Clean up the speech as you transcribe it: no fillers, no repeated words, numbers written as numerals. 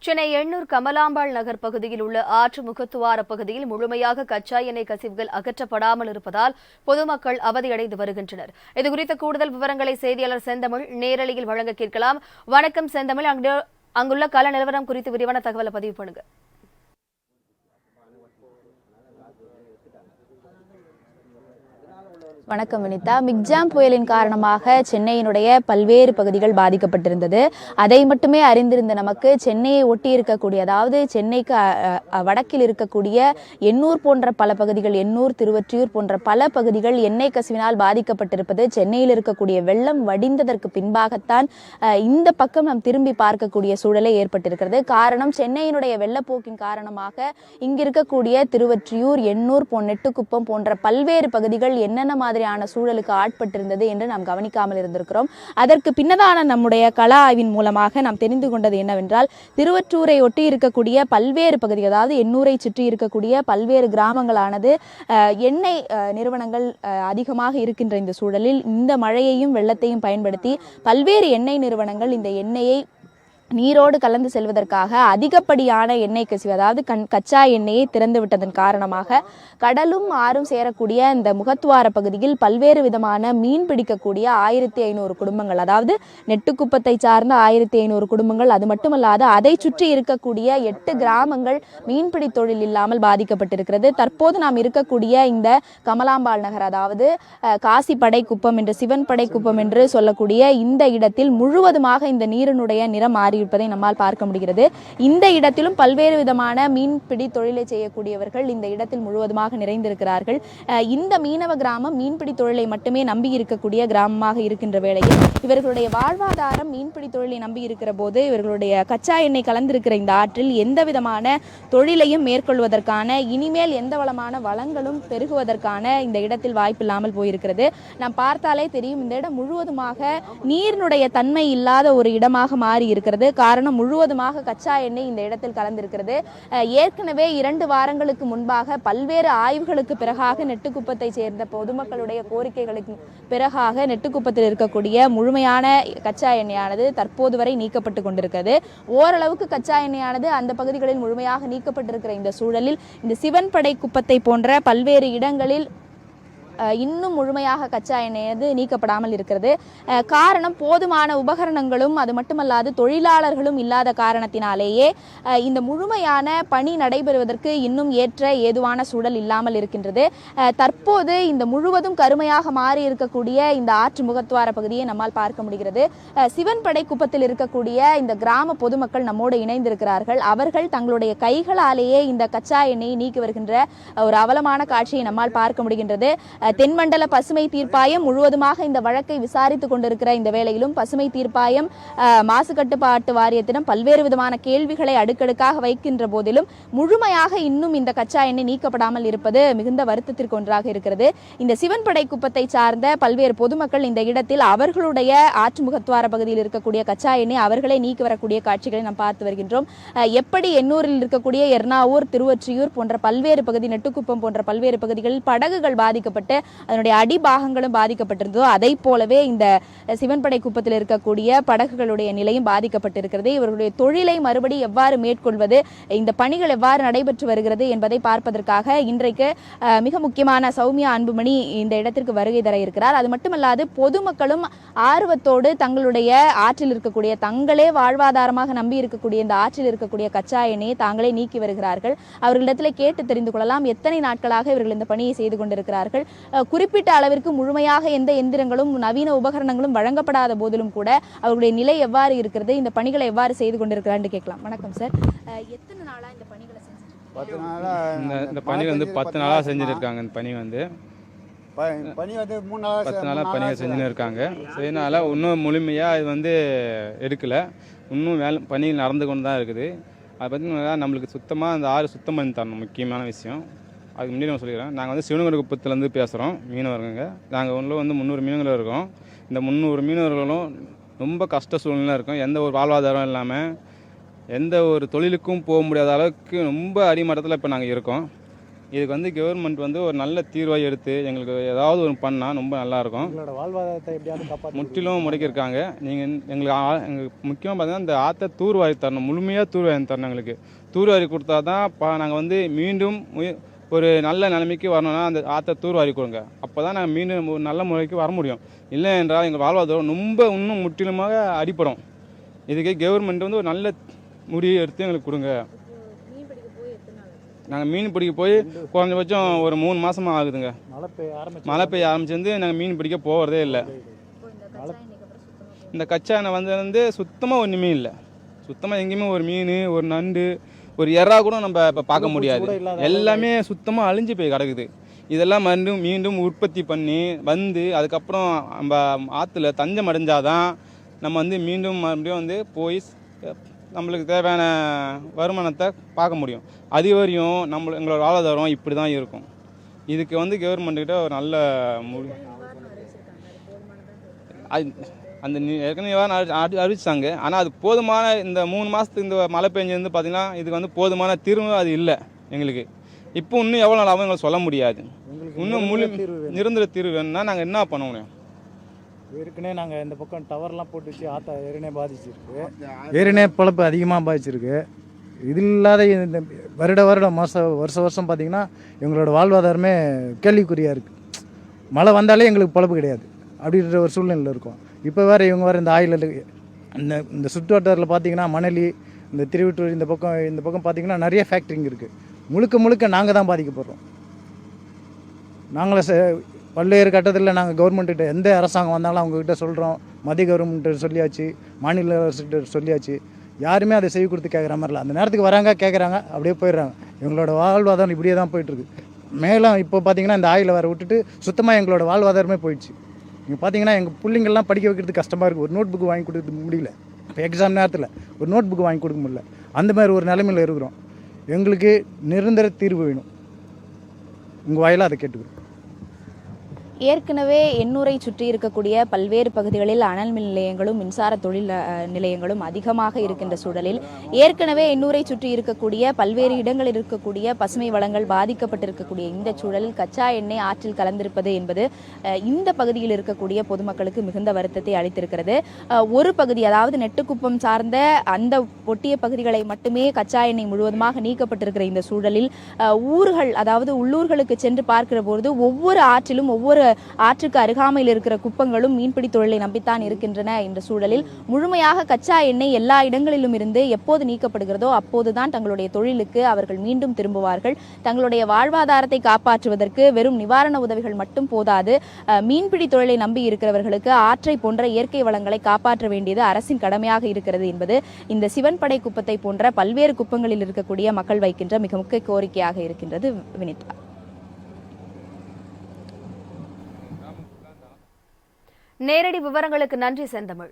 சென்னை எண்ணூர் கமலாம்பாள் நகர் பகுதியில் உள்ள ஆற்று முகத்துவார பகுதியில் முழுமையாக கச்சா எண்ணெய் கசிவுகள் அகற்றப்படாமல் இருப்பதால் பொதுமக்கள் அவதியடைந்து வருகின்றனர். இதுகுறித்த கூடுதல் விவரங்களை செய்தியாளர் செந்தமிழ் நேரலையில் வழங்க கேட்கலாம். வணக்கம் செந்தமிழ், அங்குள்ள கள நிலவரம் குறித்து விரிவான தகவலை பதிவு பண்ணுங்க. வணக்கம் வினிதா. மிக்ஜாம் புயலின் காரணமாக சென்னையினுடைய பல்வேறு பகுதிகள் பாதிக்கப்பட்டிருந்தது. அதை மட்டுமே அறிந்திருந்த நமக்கு சென்னையை ஒட்டி இருக்கக்கூடிய, அதாவது சென்னைக்கு வடக்கில் இருக்கக்கூடிய எண்ணூர் போன்ற பல பகுதிகள், எண்ணூர், திருவொற்றியூர் போன்ற பல பகுதிகள் எண்ணெய் கசிவினால் பாதிக்கப்பட்டிருப்பது சென்னையில் இருக்கக்கூடிய வெள்ளம் வடிந்ததற்கு பின்பாகத்தான் இந்த பக்கம் நாம் திரும்பி பார்க்கக்கூடிய சூழலை ஏற்பட்டிருக்கிறது. காரணம், சென்னையினுடைய வெள்ளப்போக்கின் காரணமாக இங்கு இருக்கக்கூடிய திருவொற்றியூர், எண்ணூர், நெட்டுக்குப்பம் போன்ற பல்வேறு பகுதிகள் என்னென்ன மாதிரியான சூழலுக்கு ஆட்பட்டிருந்தது என்று நாம் கவனிக்காமல் இருந்திருக்கிறோம். அதற்கு பின்னதான நம்முடைய கள ஆய்வின் மூலமாக நாம் தெரிந்து கொண்டது என்னவென்றால், திருவொற்றூரை ஒட்டி இருக்கக்கூடிய பல்வேறு பகுதிகள், அதாவது எண்ணூரை சுற்றி இருக்கக்கூடிய பல்வேறு கிராமங்களானது எண்ணெய் நிறுவனங்கள் அதிகமாக இருக்கின்ற இந்த சூழலில் இந்த மழையையும் வெள்ளத்தையும் பயன்படுத்தி பல்வேறு எண்ணெய் நிறுவனங்கள் இந்த எண்ணெயை நீரோடு கலந்து செல்வதற்காக அதிகப்படியான எண்ணெய் கசிவு, அதாவது கச்சா எண்ணெயை திறந்து விட்டதன் காரணமாக கடலும் ஆறும் சேரக்கூடிய இந்த முகத்துவார பகுதியில் பல்வேறு விதமான மீன் பிடிக்கக்கூடிய 1500 குடும்பங்கள், அதாவது நெட்டுக்குப்பத்தை சார்ந்த 1500 குடும்பங்கள், அது மட்டுமல்லாது அதை சுற்றி இருக்கக்கூடிய 8 கிராமங்கள் மீன்பிடி தொழில் இல்லாமல் பாதிக்கப்பட்டிருக்கிறது. தற்போது நாம் இருக்கக்கூடிய இந்த கமலாம்பாள் நகர், அதாவது காசிப்படை குப்பம் என்று, சிவன் படை குப்பம் என்று சொல்லக்கூடிய இந்த இடத்தில் முழுவதுமாக இந்த நீரினுடைய நிறம் மாறி இருப்பதை நம்மால் பார்க்க முடிகிறது. இந்த இடத்திலும் பல்வேறு விதமான மீன்பிடி தொழிலை செய்யக்கூடியவர்கள் இந்த இடத்தில் முழுவதுமாக நிறைந்திருக்கிறார்கள். இந்த மீனவ கிராமம் மீன்பிடி தொழிலை மட்டுமே நம்பி இருக்கக்கூடிய கிராமமாக இருக்கின்ற வேளையில் இவர்களுடைய வாழ்வாதாரம் மீன்பிடி தொழிலை நம்பி இருக்கிற போது இவர்களுடைய கச்சா எண்ணெய் கலந்திருக்கிற இந்த ஆற்றில் எந்த விதமான தொழிலையும் மேற்கொள்வதற்கான, இனிமேல் எந்த வளமான வளங்களும் பெருகுவதற்கான இந்த இடத்தில் வாய்ப்பில்லாமல் போயிருக்கிறது. நாம் பார்த்தாலே தெரியும், இந்த இடம் முழுவதுமாக நீரினுடைய தன்மை இல்லாத ஒரு இடமாக மாறி இருக்கிறது. காரணம், முழுவதுமாக கச்சா எண்ணெய் இந்த இடத்தில் கலந்திருக்கிறது. ஏற்கனவே 2 வாரங்களுக்கு முன்பாக பல்வேறு ஆய்வுகளுக்கு பிறகாக நெட்டுக்குப்பத்தை சேர்ந்த பொதுமக்களுடைய கோரிக்கைகளுக்கு பிறகாக நெட்டுக்குப்பத்தில் இருக்கக்கூடிய முழுமையான கச்சா எண்ணெயானது தற்போது வரை நீக்கப்பட்டு கொண்டிருக்கிறது. ஓரளவுக்கு கச்சா எண்ணெயானது அந்த பகுதிகளில் முழுமையாக நீக்கப்பட்டிருக்கிற இந்த சூழலில் இந்த சிவன் படை குப்பத்தை போன்ற பல்வேறு இடங்களில் இன்னும் முழுமையாக கச்சா எண்ணெய் நீக்கப்படாமல் இருக்கிறது. காரணம், போதுமான உபகரணங்களும் அது மட்டுமல்லாது தொழிலாளர்களும் இல்லாத காரணத்தினாலேயே இந்த முழுமையான பணி நடைபெறுவதற்கு இன்னும் ஏற்ற ஏதுவான சூழல் இல்லாமல் இருக்கின்றது. தற்போது இந்த முழுவதும் கருமையாக மாறி இருக்கக்கூடிய இந்த ஆற்று முகத்துவார பகுதியை நம்மால் பார்க்க முடிகிறது. சிவன் படை குப்பத்தில் இருக்கக்கூடிய இந்த கிராம பொதுமக்கள் நம்மோடு இணைந்திருக்கிறார்கள். அவர்கள் தங்களுடைய கைகளாலேயே இந்த கச்சா எண்ணெயை நீக்கி வருகின்ற ஒரு அவலமான காட்சியை நம்மால் பார்க்க முடிகின்றது. தென்மண்டல பசுமை தீர்ப்பாயம் முழுவதுமாக இந்த வழக்கை விசாரித்துக் கொண்டிருக்கிற இந்த வேளையிலும் பசுமை தீர்ப்பாயம் மாசு கட்டுப்பாட்டு வாரியத்திடம் பல்வேறு விதமான கேள்விகளை அடுக்கடுக்காக வைக்கின்ற போதிலும் முழுமையாக இன்னும் இந்த கச்சா எண்ணெய் நீக்கப்படாமல் இருப்பது மிகுந்த வருத்தத்திற்கு ஒன்றாக இருக்கிறது. இந்த சிவன் படை குப்பத்தை சார்ந்த பல்வேறு பொதுமக்கள் இந்த இடத்தில் அவர்களுடைய ஆற்று முகத்துவார பகுதியில் இருக்கக்கூடிய கச்சா எண்ணெய் அவர்களே நீக்கி வரக்கூடிய காட்சிகளை நாம் பார்த்து வருகின்றோம். எப்படி எண்ணூரில் இருக்கக்கூடிய எர்ணாவூர், திருவொற்றியூர் போன்ற பல்வேறு பகுதி, நெட்டுக்குப்பம் போன்ற பல்வேறு பகுதிகளில் படகுகள் பாதிக்கப்பட்டு அதனுடைய அடிபாகங்களும் பாதிக்கப்பட்டிருந்ததோ அதை போலவே இந்த சிவன்படை குப்பத்தில் இருக்கக்கூடிய படகுகளுடைய நிலையும் பாதிக்கப்பட்டிருக்கிறது. இவர்களுடைய தொழிலை மறுபடி எவ்வாறு மேற்கொள்வது, இந்த பணிகள் எவ்வாறு நடைபெற்று வருகிறது என்பதை பார்ப்பதற்காக இன்றைக்கு மிக முக்கியமான சௌமியா அன்புமணி இந்த இடத்திற்கு வருகை தர இருக்கிறார். அது மட்டுமல்லாது பொதுமக்களும் ஆர்வத்தோடு தங்களுடைய ஆற்றில் இருக்கக்கூடிய, தங்களே வாழ்வாதாரமாக நம்பி இருக்கக்கூடிய இந்த ஆற்றில் இருக்கக்கூடிய கச்சா எண்ணெயை தாங்களே நீக்கி வருகிறார்கள். அவர்களிடத்தில் கேட்டு தெரிந்து கொள்ளலாம், எத்தனை நாட்களாக இவர்கள் இந்த பணியை செய்து கொண்டிருக்கிறார்கள். குறிப்பிட்ட அளவிற்கு முழுமையாக எந்த எந்திரங்களும் நவீன உபகரணங்களும் வழங்கப்படாத போதிலும் கூட அவர்களுடைய நிலை எவ்வாறு இருக்கிறது, இந்த பணிகளை எவ்வாறு செய்து கொண்டிருக்கிறான்னு கேட்கலாம். வணக்கம் சார். எத்தனை நாளா இந்த பணிகளை செஞ்சுருக்கீங்க? இந்த பணி 10 நாளாக செஞ்சுருக்காங்க. இந்த பணி 10 நாளாக பணிகள் செஞ்சுன்னு இருக்காங்க. அதனால இன்னும் முழுமையாக இது எடுக்கலை. இன்னும் பணிகள் நடந்து கொண்டு தான் இருக்குது. அதை பார்த்தீங்கன்னா நம்மளுக்கு சுத்தமாக அந்த ஆறு சுத்தம் பண்ணி தரணும், முக்கியமான விஷயம். அதுக்கு முன்னாடி நான் சொல்லிக்கிறேன், நாங்கள் சிவனகர் குப்பத்துலேருந்து பேசுகிறோம், மீனவர்ங்க. நாங்கள் உள்ள 300 மீனவர்கள் இருக்கோம். இந்த 300 மீனவர்களும் ரொம்ப கஷ்ட சூழ்நிலை இருக்கும். எந்த ஒரு வாழ்வாதாரம் இல்லாமல் எந்த ஒரு தொழிலுக்கும் போக முடியாத அளவுக்கு ரொம்ப அடிமட்டத்தில் இப்போ நாங்கள் இருக்கோம். இதுக்கு வந்து கவர்மெண்ட் வந்து ஒரு நல்ல தீர்வாக எடுத்து எங்களுக்கு ஏதாவது ஒன்று பண்ணால் ரொம்ப நல்லாயிருக்கும். எங்களோட வாழ்வாதாரத்தை எப்படியாவது காப்பாற்ற முற்றிலும் முடக்கியிருக்காங்க. எங்களுக்கு முக்கியமாக பார்த்தீங்கன்னா இந்த ஆற்றை தூர்வாரி தரணும், முழுமையாக தூர்வாரி தரணும். எங்களுக்கு தூர்வாரி கொடுத்தா தான் நாங்கள் வந்து மீண்டும் ஒரு நல்ல நிலைமைக்கு வரணும்னா அந்த ஆற்றை தூர்வாரி கொடுங்க. அப்போ தான் நாங்கள் மீண்டும் ஒரு நல்ல முறைக்கு வர முடியும். இல்லை என்றால் எங்கள் வாழ்வாதாரம் ரொம்ப இன்னும் முற்றிலுமாக அடிப்படும். இதுக்கு கவர்மெண்ட் வந்து ஒரு நல்ல முடிவு எடுத்து எங்களுக்கு கொடுங்க. நாங்கள் மீன் பிடிக்க போய் குறைஞ்சபட்சம் ஒரு 3 மாதமாக ஆகுதுங்க. மழை பெய்ய ஆரம்பிச்சிருந்து நாங்கள் மீன் பிடிக்க போகிறதே இல்லை. இந்த கச்சா எண்ணெய் வந்து சுத்தமாக ஒன்றுமே இல்லை. சுத்தமாக எங்கேயுமே ஒரு மீன், ஒரு நண்டு, ஒரு எறா கூட நம்ம இப்போ பார்க்க முடியாது. எல்லாமே சுத்தமாக அழிஞ்சு போய் கிடக்குது. இதெல்லாம் மீண்டும் உற்பத்தி பண்ணி வந்து அதுக்கப்புறம் நம்ம ஆற்றுல தஞ்சம் அடைஞ்சாதான் நம்ம வந்து மீண்டும் மறுபடியும் வந்து போய் நம்மளுக்கு தேவையான வருமானத்தை பார்க்க முடியும். அது வரையும் எங்களோட வாழ்வாதாரம் இப்படி தான் இருக்கும். இதுக்கு வந்து கவர்மெண்ட்டுக்கிட்ட ஒரு நல்ல அந்த ஏற்கனவே அறிவிச்சாங்க. ஆனால் அது போதுமான இந்த 3 மாதத்துக்கு இந்த மழை பெஞ்சிருந்து பார்த்திங்கன்னா இதுக்கு வந்து போதுமான தீர்வு அது இல்லை எங்களுக்கு. இப்போ இன்னும் எவ்வளோ நாள் ஆகும் எங்களுக்கு சொல்ல முடியாது. இன்னும் நிரந்தர தீர்வு வேணும்னா நாங்கள் என்ன பண்ண முடியும்? ஏற்கனவே நாங்கள் இந்த பக்கம் டவர்லாம் போட்டு வச்சு ஆற்ற ஏற்கனவே பாதிச்சிருக்கு. ஏற்கனவே பழப்பு அதிகமாக பாதிச்சிருக்கு. இது இல்லாத இந்த வருடம் வருஷம் பார்த்திங்கன்னா எங்களோட வாழ்வாதாரமே கேள்விக்குறியாக இருக்குது. மழை வந்தாலே எங்களுக்கு பழப்பு கிடையாது அப்படின்ற ஒரு சூழ்நிலையில் இருக்கும். இப்போ வேறு இவங்க வேறு இந்த ஆயில் இந்த சுற்று வட்டாரத்தில் பார்த்திங்கன்னா மணலி, இந்த திருவிட்டூர் இந்த பக்கம் பார்த்திங்கன்னா நிறைய ஃபேக்ட்ரிங்க இருக்குது. முழுக்க நாங்கள் தான் பாதிக்கப்படுறோம். நாங்களே பல்வேறு கட்டத்தில் நாங்கள் கவர்மெண்ட்டுக்கிட்ட எந்த அரசாங்கம் வந்தாலும் அவங்கக்கிட்ட சொல்கிறோம். மத்திய கவர்மெண்ட்டு சொல்லியாச்சு, மாநில அரசுகிட்ட சொல்லியாச்சு. யாருமே அதை செய்ய கொடுத்து கேட்குற மாதிரி இல்லை. அந்த நேரத்துக்கு வராங்க, கேட்குறாங்க, அப்படியே போயிடுறாங்க. எங்களோட வாழ்வாதாரம் இப்படியே தான் போயிட்டுருக்கு. மேலும் இப்போ பார்த்திங்கன்னா இந்த ஆயிலை வேறு விட்டுட்டு சுத்தமாக எங்களோட வாழ்வாதாரமே போயிடுச்சு. நீங்கள் பார்த்தீங்கன்னா எங்கள் பிள்ளைங்கள்லாம் படிக்க வைக்கிறதுக்கு கஷ்டமாக இருக்குது. ஒரு நோட் புக்கு வாங்கி கொடுக்க முடியல. இப்போ எக்ஸாம் நேரத்தில் ஒரு நோட் புக்கு வாங்கி கொடுக்க முடியல. அந்த மாதிரி ஒரு நிலைமையில் இருக்கிறோம். எங்களுக்கு நிரந்தர தீர்வு வேணும். உங்கள் வாயிலாக அதை கேட்டுக்கிறோம். ஏற்கனவே எண்ணூரை சுற்றி இருக்கக்கூடிய பல்வேறு பகுதிகளில் அனல் மின் நிலையங்களும் மின்சார தொழில் நிலையங்களும் அதிகமாக இருக்கின்ற சூழலில் ஏற்கனவே எண்ணூரை சுற்றி இருக்கக்கூடிய பல்வேறு இடங்களில் இருக்கக்கூடிய பசுமை வளங்கள் பாதிக்கப்பட்டிருக்கக்கூடிய இந்த சூழலில் கச்சா எண்ணெய் ஆற்றில் கலந்திருப்பது என்பது இந்த பகுதியில் இருக்கக்கூடிய பொதுமக்களுக்கு மிகுந்த வருத்தத்தை அளித்திருக்கிறது. ஒரு பகுதி, அதாவது நெட்டுக்குப்பம் சார்ந்த அந்த ஒட்டிய பகுதிகளை மட்டுமே கச்சா எண்ணெய் முழுவதுமாக நீக்கப்பட்டிருக்கிற இந்த சூழலில் ஊர்கள், அதாவது உள்ளூர்களுக்கு சென்று பார்க்கிற பொழுது ஒவ்வொரு ஆற்றிலும் ஒவ்வொரு ஆற்றுக்கு அருகாமையில் இருக்கிற குப்பங்களும் மீன்பிடி தொழிலை நம்பித்தான் இருக்கின்றன. என்ற சூழலில் முழுமையாக கச்சா எண்ணெய் எல்லா இடங்களிலும் இருந்து எப்போது நீக்கப்படுகிறதோ அப்போதுதான் தங்களுடைய தொழிலுக்கு அவர்கள் மீண்டும் திரும்புவார்கள். தங்களுடைய வாழ்வாதாரத்தை காப்பாற்றுவதற்கு வெறும் நிவாரண உதவிகள் மட்டும் போதாது. மீன்பிடி தொழிலை நம்பி இருக்கிறவர்களுக்கு ஆற்றை போன்ற இயற்கை வளங்களை காப்பாற்ற வேண்டியது அரசின் கடமையாக இருக்கிறது என்பது இந்த சிவன்படை குப்பத்தை போன்ற பல்வேறு குப்பங்களில் இருக்கக்கூடிய மக்கள் வைக்கின்ற மிக முக்கிய கோரிக்கையாக இருக்கின்றது. வினிதா. நேரடி விவரங்களுக்கு நன்றி செந்தமிழ்.